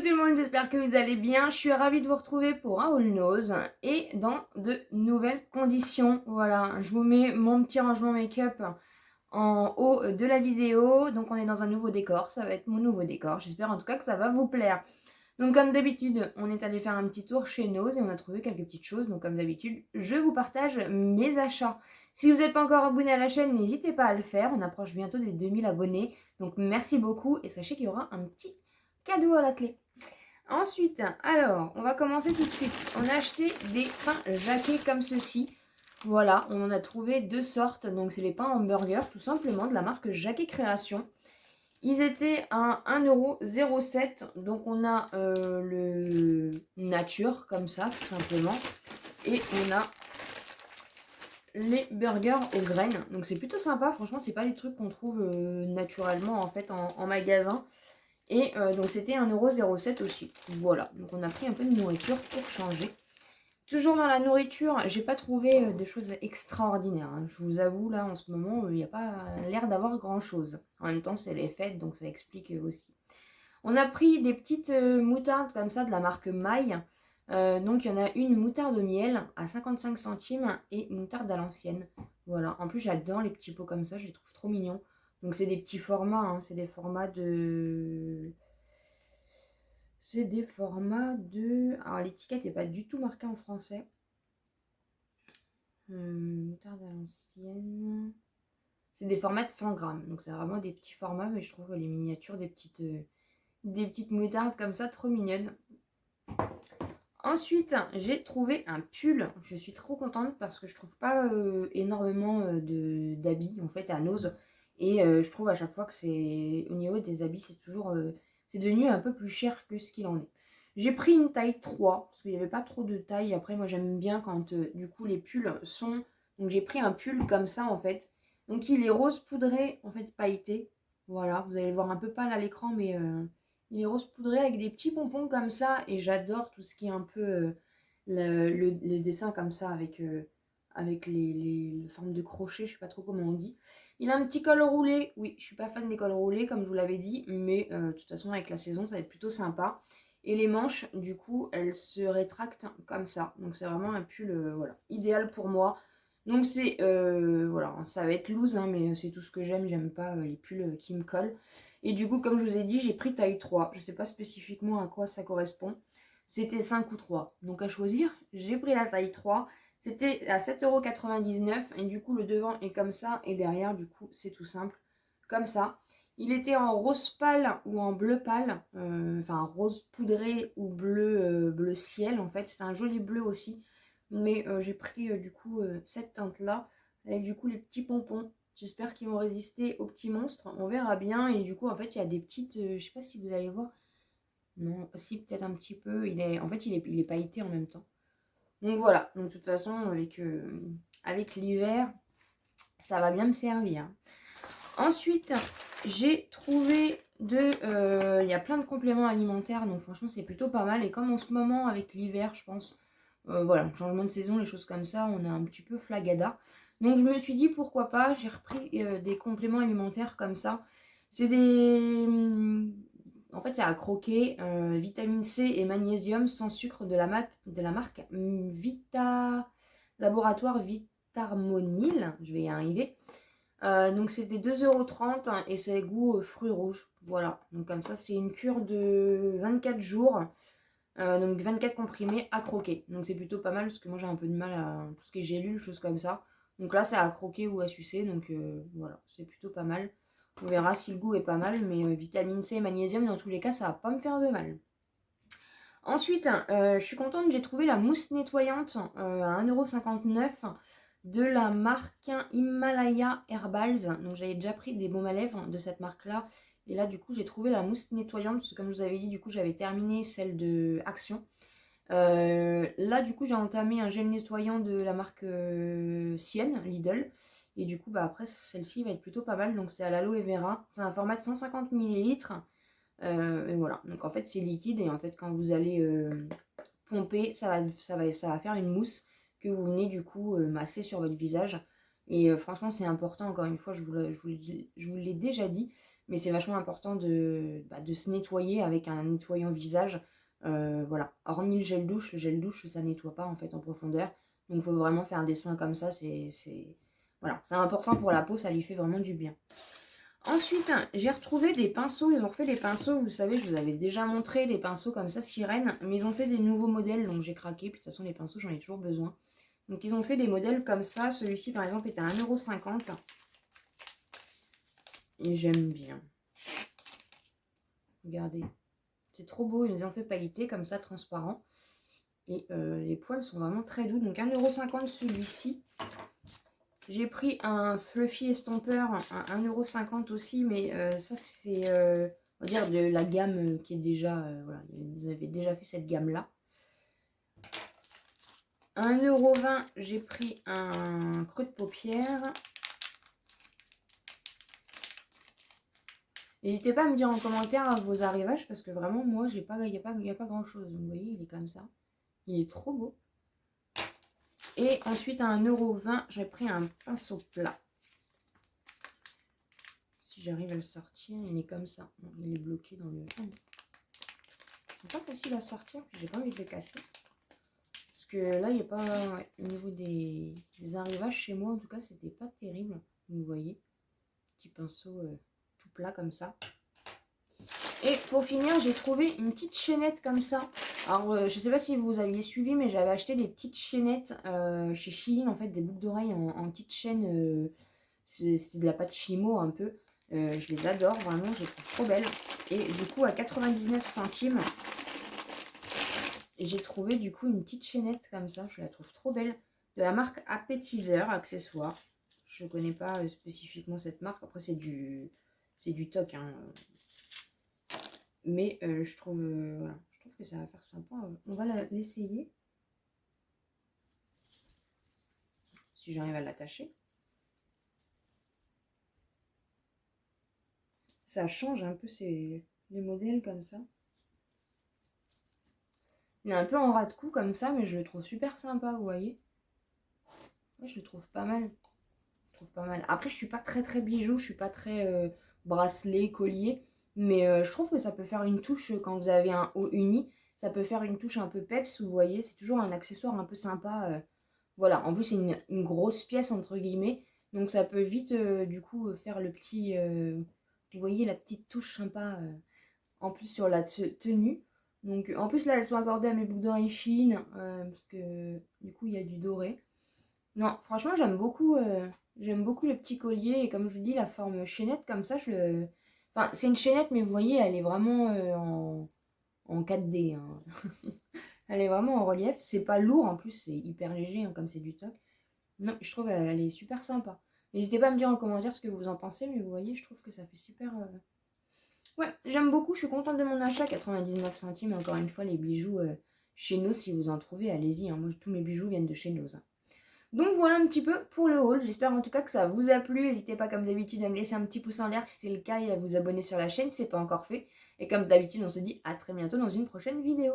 tout le monde, j'espère que vous allez bien. Je suis ravie de vous retrouver pour un haul nose et dans de nouvelles conditions. Voilà, je vous mets mon petit rangement make-up en haut de la vidéo. Donc on est dans un nouveau décor, ça va être mon nouveau décor. J'espère en tout cas que ça va vous plaire. Donc comme d'habitude, on est allé faire un petit tour chez Nose et on a trouvé quelques petites choses. Donc comme d'habitude, je vous partage mes achats. Si vous n'êtes pas encore abonné à la chaîne, n'hésitez pas à le faire. On approche bientôt des 2000 abonnés. Donc merci beaucoup et sachez qu'il y aura un petit cadeau à la clé. Ensuite, alors, on va commencer tout de suite. On a acheté des pains jaquets comme ceci. Voilà, on en a trouvé deux sortes. Donc c'est les pains hamburger, tout simplement, de la marque Jacquet Création. Ils étaient à 1,07 €. Donc on a le nature, comme ça, tout simplement. Et on a les burgers aux graines. Donc c'est plutôt sympa. Franchement, c'est pas des trucs qu'on trouve naturellement, en fait, en magasin. Et donc c'était 1,07 € aussi. Voilà, donc on a pris un peu de nourriture pour changer. Toujours dans la nourriture, j'ai pas trouvé de choses extraordinaires. Hein. Je vous avoue, là en ce moment, il n'y a pas l'air d'avoir grand chose. En même temps, c'est les fêtes, donc ça explique aussi. On a pris des petites moutardes comme ça de la marque Maille. Donc il y en a une moutarde au miel à 55 centimes et une moutarde à l'ancienne. Voilà, en plus j'adore les petits pots comme ça, je les trouve trop mignons. Donc c'est des petits formats, hein. C'est des formats de... C'est des formats de... Alors l'étiquette n'est pas du tout marquée en français. Moutarde à l'ancienne. C'est des formats de 100 grammes. Donc c'est vraiment des petits formats, mais je trouve les miniatures des petites moutardes comme ça, trop mignonnes. Ensuite, j'ai trouvé un pull. Je suis trop contente parce que je trouve pas énormément d'habits en fait à Nose. Et je trouve à chaque fois que c'est au niveau des habits, c'est toujours c'est devenu un peu plus cher que ce qu'il en est. J'ai pris une taille 3 parce qu'il n'y avait pas trop de taille. Après, moi j'aime bien quand du coup les pulls sont. Donc j'ai pris un pull comme ça en fait. Donc il est rose poudré, en fait pailleté. Voilà, vous allez le voir un peu pâle à l'écran, mais il est rose poudré avec des petits pompons comme ça. Et j'adore tout ce qui est un peu le dessin comme ça avec les formes de crochet. Je sais pas trop comment on dit. Il a un petit col roulé. Oui, je suis pas fan des cols roulés comme je vous l'avais dit. Mais de toute façon avec la saison ça va être plutôt sympa. Et les manches du coup elles se rétractent comme ça. Donc c'est vraiment un pull voilà, idéal pour moi. Donc c'est voilà, ça va être loose hein, mais c'est tout ce que j'aime. J'aime pas les pulls qui me collent. Et du coup, comme je vous ai dit, j'ai pris taille 3. Je ne sais pas spécifiquement à quoi ça correspond. C'était 5 ou 3. Donc à choisir, j'ai pris la taille 3. C'était à 7,99 €. Et du coup, le devant est comme ça. Et derrière, du coup, c'est tout simple. Comme ça. Il était en rose pâle ou en bleu pâle. Enfin, rose poudré ou bleu ciel, en fait. C'est un joli bleu aussi. Mais j'ai pris, du coup, cette teinte-là. Avec, du coup, les petits pompons. J'espère qu'ils vont résister aux petits monstres. On verra bien. Et du coup, en fait, il y a des petites... je sais pas si vous allez voir. Non, si, peut-être un petit peu. En fait, il est pailleté en même temps. Donc voilà. Donc de toute façon, avec l'hiver, ça va bien me servir. Ensuite, j'ai trouvé il y a plein de compléments alimentaires. Donc franchement, c'est plutôt pas mal. Et comme en ce moment, avec l'hiver, je pense... voilà, changement de saison, les choses comme ça, on est un petit peu flagada. Donc je me suis dit pourquoi pas, j'ai repris des compléments alimentaires comme ça. C'est des... En fait, c'est à croquer, vitamine C et magnésium sans sucre de la marque Laboratoire Vitarmonil, je vais y arriver. Donc c'était 2,30 € hein, et c'est goût fruits rouges. Voilà, donc comme ça, c'est une cure de 24 jours. Donc 24 comprimés à croquer. Donc c'est plutôt pas mal parce que moi j'ai un peu de mal à tout ce qui est gélules, choses comme ça. Donc là c'est à croquer ou à sucer. Donc voilà, c'est plutôt pas mal. On verra si le goût est pas mal. Mais vitamine C et magnésium, dans tous les cas, ça va pas me faire de mal. Ensuite, je suis contente, j'ai trouvé la mousse nettoyante à 1,59 € de la marque Himalaya Herbals. Donc j'avais déjà pris des baumes à lèvres de cette marque-là. Et là, du coup, j'ai trouvé la mousse nettoyante. Parce que comme je vous avais dit, du coup, j'avais terminé celle de Action. Là, du coup, j'ai entamé un gel nettoyant de la marque Sienne, Lidl. Et du coup, bah, après, celle-ci va être plutôt pas mal. Donc, c'est à l'aloe vera. C'est un format de 150 ml. Et voilà. Donc, en fait, c'est liquide. Et en fait, quand vous allez pomper, ça va faire une mousse que vous venez, du coup, masser sur votre visage. Et franchement, c'est important, encore une fois, je vous l'ai déjà dit, mais c'est vachement important de se nettoyer avec un nettoyant visage. Voilà, hormis le gel douche, ça nettoie pas en fait en profondeur. Donc il faut vraiment faire des soins comme ça, voilà, c'est important pour la peau, ça lui fait vraiment du bien. Ensuite, j'ai retrouvé des pinceaux. Ils ont refait les pinceaux, vous savez, je vous avais déjà montré des pinceaux comme ça, sirène. Mais ils ont fait des nouveaux modèles, donc j'ai craqué. Puis de toute façon, les pinceaux, j'en ai toujours besoin. Donc ils ont fait des modèles comme ça. Celui-ci, par exemple, était à 1,50 €. Et j'aime bien. Regardez. C'est trop beau. Ils ont fait pailleté comme ça, transparent. Et les poils sont vraiment très doux. Donc 1,50 € celui-ci. J'ai pris un Fluffy estompeur à 1,50 € aussi, mais ça c'est, on va dire, de la gamme qui est déjà, voilà, ils avaient déjà fait cette gamme-là. 1,20 €, j'ai pris un creux de paupière. N'hésitez pas à me dire en commentaire vos arrivages, parce que vraiment, moi, il n'y a pas grand-chose. Vous voyez, il est comme ça. Il est trop beau. Et ensuite, à 1,20 €, j'ai pris un pinceau plat. Si j'arrive à le sortir, il est comme ça. Bon, il est bloqué dans le... C'est pas facile à sortir, puis j'ai pas envie de le casser. Parce que là, il n'y a pas... Ouais, au niveau des arrivages, chez moi, en tout cas, c'était pas terrible. Vous voyez, petit pinceau tout plat comme ça. Et pour finir, j'ai trouvé une petite chaînette comme ça. Alors, je sais pas si vous aviez suivi, mais j'avais acheté des petites chaînettes chez Shein, en fait, des boucles d'oreilles en petites chaînes. C'était de la pâte Fimo un peu. Je les adore, vraiment, je les trouve trop belles. Et du coup, à 99 centimes, j'ai trouvé du coup une petite chaînette comme ça. Je la trouve trop belle. De la marque Appetizer Accessoires. Je ne connais pas spécifiquement cette marque. Après, c'est du toc. Hein. Mais je trouve, voilà, je trouve que ça va faire sympa. On va l'essayer. Si j'arrive à l'attacher. Ça change un peu les modèles comme ça. Il est un peu en ras de cou comme ça, mais je le trouve super sympa, vous voyez. Ouais, je le trouve pas mal. Je trouve pas mal. Après, je suis pas très bijoux, je suis pas très bracelet, collier. Mais je trouve que ça peut faire une touche quand vous avez un haut uni. Ça peut faire une touche un peu peps, vous voyez. C'est toujours un accessoire un peu sympa. Voilà, en plus, c'est une grosse pièce, entre guillemets. Donc, ça peut vite, du coup, faire le petit... vous voyez, la petite touche sympa en plus sur la tenue. Donc, en plus, là, elles sont accordées à mes boucles d'oreilles Shein. Parce que, du coup, il y a du doré. Non, franchement, j'aime beaucoup le petit collier. Et comme je vous dis, la forme chaînette, comme ça, Enfin, c'est une chaînette, mais vous voyez, elle est vraiment en 4D. Hein. Elle est vraiment en relief. C'est pas lourd, en plus, c'est hyper léger, hein, comme c'est du toc. Non, je trouve elle est super sympa. N'hésitez pas à me dire en commentaire ce que vous en pensez, mais vous voyez, je trouve que ça fait super... Ouais, j'aime beaucoup, je suis contente de mon achat, 99 centimes. Encore une fois, les bijoux chez Noz, si vous en trouvez, allez-y. Hein. Moi, tous mes bijoux viennent de chez Noz. Hein. Donc voilà un petit peu pour le haul. J'espère en tout cas que ça vous a plu. N'hésitez pas comme d'habitude à me laisser un petit pouce en l'air si c'est le cas et à vous abonner sur la chaîne si ce n'est pas encore fait. Et comme d'habitude, on se dit à très bientôt dans une prochaine vidéo.